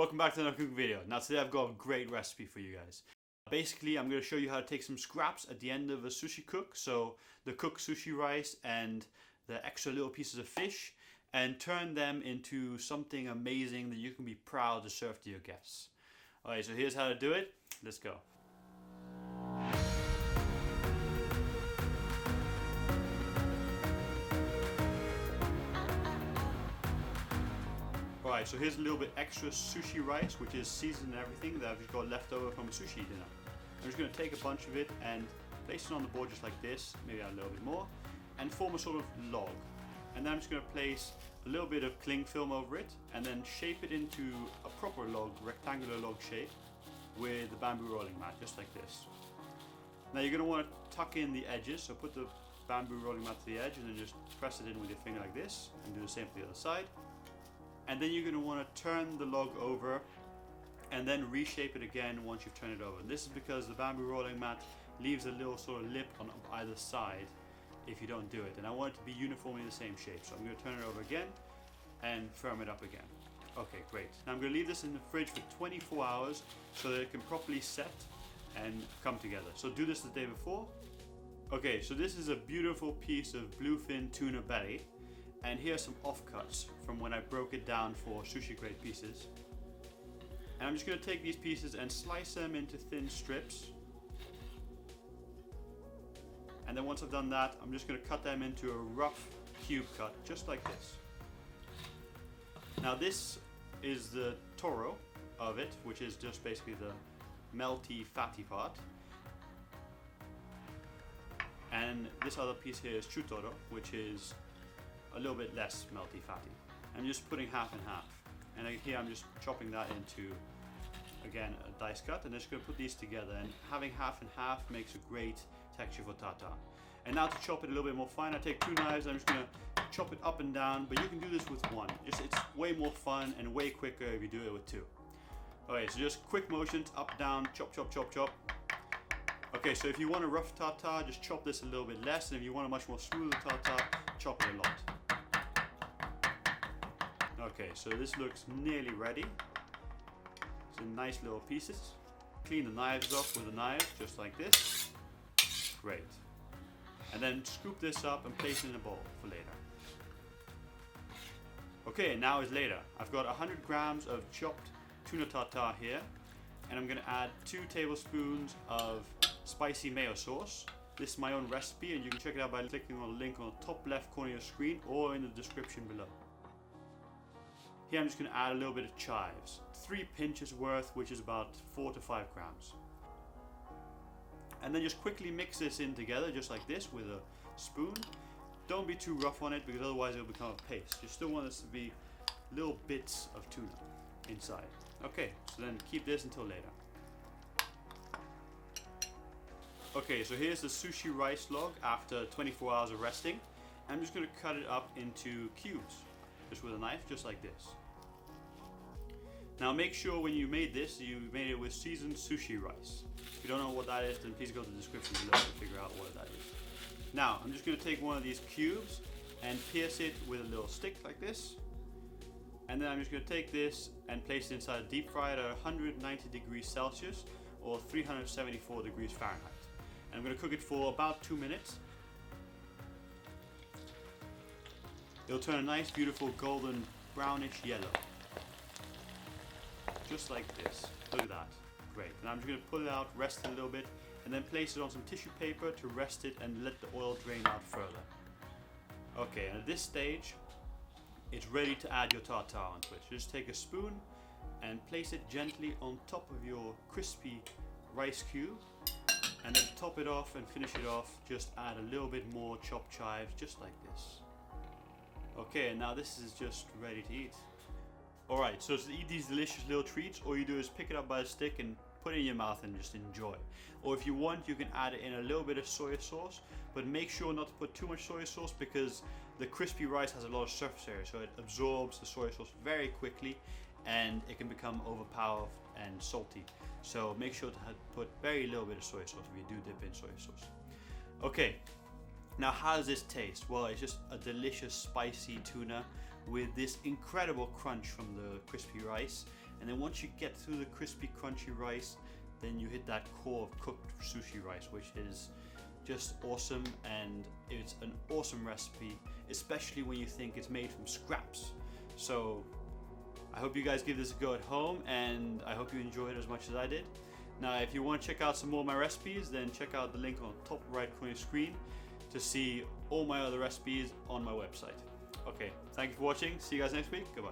Welcome back to another cooking video. Now today I've got a great recipe for you guys. Basically I'm going to show you how to take some scraps at the end of a sushi cook, so the cooked sushi rice and the extra little pieces of fish, and turn them into something amazing that you can be proud to serve to your guests. Alright, so here's how to do it. Let's go. Alright, so here's a little bit extra sushi rice, which is seasoned and everything that I've got left over from a sushi dinner. I'm just going to take a bunch of it and place it on the board just like this, maybe add a little bit more, and form a sort of log. And then I'm just going to place a little bit of cling film over it and then shape it into a proper log, rectangular log shape with the bamboo rolling mat, just like this. Now you're going to want to tuck in the edges, so put the bamboo rolling mat to the edge and then just press it in with your finger like this, and do the same for the other side. And then you're going to want to turn the log over and then reshape it again once you've turned it over. And this is because the bamboo rolling mat leaves a little sort of lip on either side if you don't do it. And I want it to be uniformly the same shape. So I'm going to turn it over again and firm it up again. Okay, great. Now I'm going to leave this in the fridge for 24 hours so that it can properly set and come together. So do this the day before. Okay, so this is a beautiful piece of bluefin tuna belly. And here are some offcuts from when I broke it down for sushi grade pieces. And I'm just going to take these pieces and slice them into thin strips. And then once I've done that, I'm just going to cut them into a rough cube cut, just like this. Now this is the toro of it, which is just basically the melty, fatty part. And this other piece here is chutoro, which is a little bit less melty fatty. I'm just putting half and half, and here I'm just chopping that into, again, a dice cut, and I'm just going to put these together, and having half and half makes a great texture for tartare. And now to chop it a little bit more fine, I take two knives, I'm just going to chop it up and down, but you can do this with one. It's way more fun and way quicker if you do it with two. Okay, so just quick motions, up, down, chop, chop, chop, chop. Okay, so if you want a rough tartare, just chop this a little bit less, and if you want a much more smoother tartare, chop it a lot. Okay, so this looks nearly ready. It's in nice little pieces. Clean the knives off with a knife, just like this. Great. And then scoop this up and place it in a bowl for later. Okay, now is later. I've got 100 grams of chopped tuna tartare here, and I'm going to add 2 tablespoons of spicy mayo sauce. This is my own recipe, and you can check it out by clicking on the link on the top left corner of your screen or in the description below. Here I'm just going to add a little bit of chives, 3 pinches worth, which is about 4 to 5 grams. And then just quickly mix this in together, just like this, with a spoon. Don't be too rough on it, because otherwise it'll become a paste. You still want this to be little bits of tuna inside. Okay, so then keep this until later. Okay, so here's the sushi rice log after 24 hours of resting. I'm just going to cut it up into cubes, just with a knife, just like this. Now make sure when you made this, you made it with seasoned sushi rice. If you don't know what that is, then please go to the description below to figure out what that is. Now, I'm just going to take one of these cubes and pierce it with a little stick like this. And then I'm just going to take this and place it inside a deep fryer at 190 degrees Celsius or 374 degrees Fahrenheit. And I'm going to cook it for about 2 minutes. It'll turn a nice, beautiful, golden, brownish yellow. Just like this. Look at that. Great. And I'm just going to pull it out, rest it a little bit, and then place it on some tissue paper to rest it and let the oil drain out further. Okay, and at this stage, it's ready to add your tartare onto it. So just take a spoon and place it gently on top of your crispy rice cube, and then top it off and finish it off. Just add a little bit more chopped chives, just like this. Okay, and now this is just ready to eat. Alright, so to eat these delicious little treats, all you do is pick it up by a stick and put it in your mouth and just enjoy. Or if you want, you can add in a little bit of soy sauce, but make sure not to put too much soy sauce because the crispy rice has a lot of surface area, so it absorbs the soy sauce very quickly and it can become overpowered and salty. So make sure to put very little bit of soy sauce if you do dip in soy sauce. Okay, now how does this taste? Well, it's just a delicious spicy tuna with this incredible crunch from the crispy rice And then once you get through the crispy, crunchy rice, then you hit that core of cooked sushi rice, which is just awesome, and it's an awesome recipe, especially when you think it's made from scraps. So I hope you guys give this a go at home, and I hope you enjoy it as much as I did. Now, if you want to check out some more of my recipes, then check out the link on the top right corner of your screen to see all my other recipes on my website. Okay, thank you for watching. See you guys next week. Goodbye.